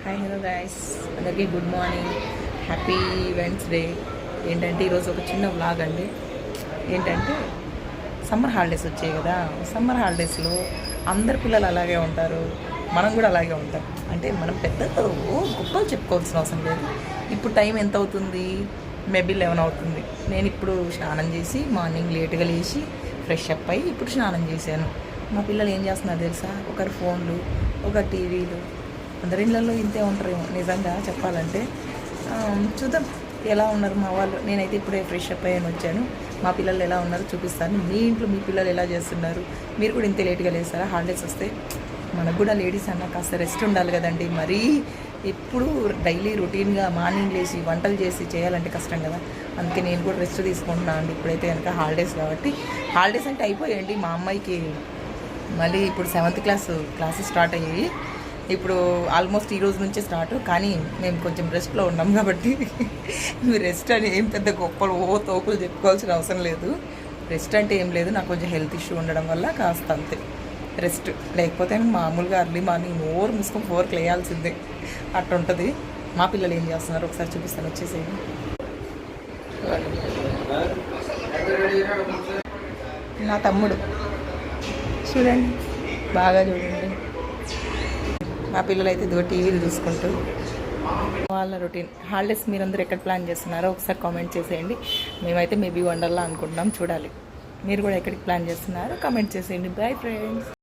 Hi hello guys, అందరికీ good morning, happy Wednesday. ఏంటంటే ఈరోజు ఒక చిన్న వ్లాగ్ అండి. ఏంటంటే సమ్మర్ హాలిడేస్ వచ్చాయి కదా. సమ్మర్ హాలిడేస్లో అందరి పిల్లలు అలాగే ఉంటారు, మనం కూడా అలాగే ఉంటాం. అంటే మనం పెద్దగా గొప్పలు చెప్పుకోవాల్సిన అవసరం లేదు. ఇప్పుడు టైం ఎంత అవుతుంది? మేబీ 11 అవుతుంది. నేను ఇప్పుడు స్నానం చేసి మార్నింగ్ లేట్గా లేచి ఫ్రెష్ అప్ అయ్యి ఇప్పుడు స్నానం చేశాను. మా పిల్లలు ఏం చేస్తున్నారు తెలుసా? ఒకరు ఫోన్లు, ఒకరు టీవీలు. అందరి ఇళ్ళల్లో ఇంతే ఉంటారేమో నిజంగా చెప్పాలంటే. చూద్దాం ఎలా ఉన్నారు మా వాళ్ళు. నేనైతే ఇప్పుడే ఫ్రెష్ అప్ అయ్యాను వచ్చాను. మా పిల్లలు ఎలా ఉన్నారు చూపిస్తాను. మీ ఇంట్లో మీ పిల్లలు ఎలా చేస్తున్నారు? మీరు కూడా ఇంతే లేట్గా లేస్తారా? హాలిడేస్ వస్తే మనకు కూడా లేడీస్ అన్న కాస్త రెస్ట్ ఉండాలి కదండి. మరీ ఎప్పుడు డైలీ రొటీన్గా మార్నింగ్ లేచి వంటలు చేసి చేయాలంటే కష్టం కదా. అందుకే నేను కూడా రెస్ట్ తీసుకుంటున్నాను అండి. ఇప్పుడైతే కనుక హాలిడేస్ కాబట్టి, హాలిడేస్ అంటే అయిపోయాయండి. మా అమ్మాయికి మళ్ళీ ఇప్పుడు 7th క్లాసెస్ స్టార్ట్ అయ్యాయి. ఇప్పుడు ఆల్మోస్ట్ ఈ రోజు నుంచే స్టార్ట్. కానీ మేము కొంచెం రెస్ట్లో ఉన్నాం కాబట్టి మీరు రెస్ట్ అని ఏం పెద్ద గొప్పలు తోపులు చెప్పుకోవాల్సిన అవసరం లేదు. రెస్ట్ అంటే ఏం లేదు, నాకు కొంచెం హెల్త్ ఇష్యూ ఉండడం వల్ల కాస్త అంతే రెస్ట్. లేకపోతే మామూలుగా అర్లీ మార్నింగ్ నోరు మూసుకొని 4కి లేయాల్సిందే, అట్లా ఉంటుంది. మా పిల్లలు ఏం చేస్తున్నారు ఒకసారి చూపిస్తాను, వచ్చేసేయండి. నా తమ్ముడు చూడండి, బాగా చూడండి. మా పిల్లలు అయితే ఇదిగో టీవీలు చూసుకుంటూ వాళ్ళ రొటీన్. హాలిడేస్ మీరందరూ ఎక్కడ ప్లాన్ చేస్తున్నారో ఒకసారి కామెంట్ చేసేయండి. మేమైతే మేబీ వండర్లా అనుకుంటున్నాం, చూడాలి. మీరు కూడా ఎక్కడికి ప్లాన్ చేస్తున్నారో కామెంట్ చేసేయండి. Bye friends.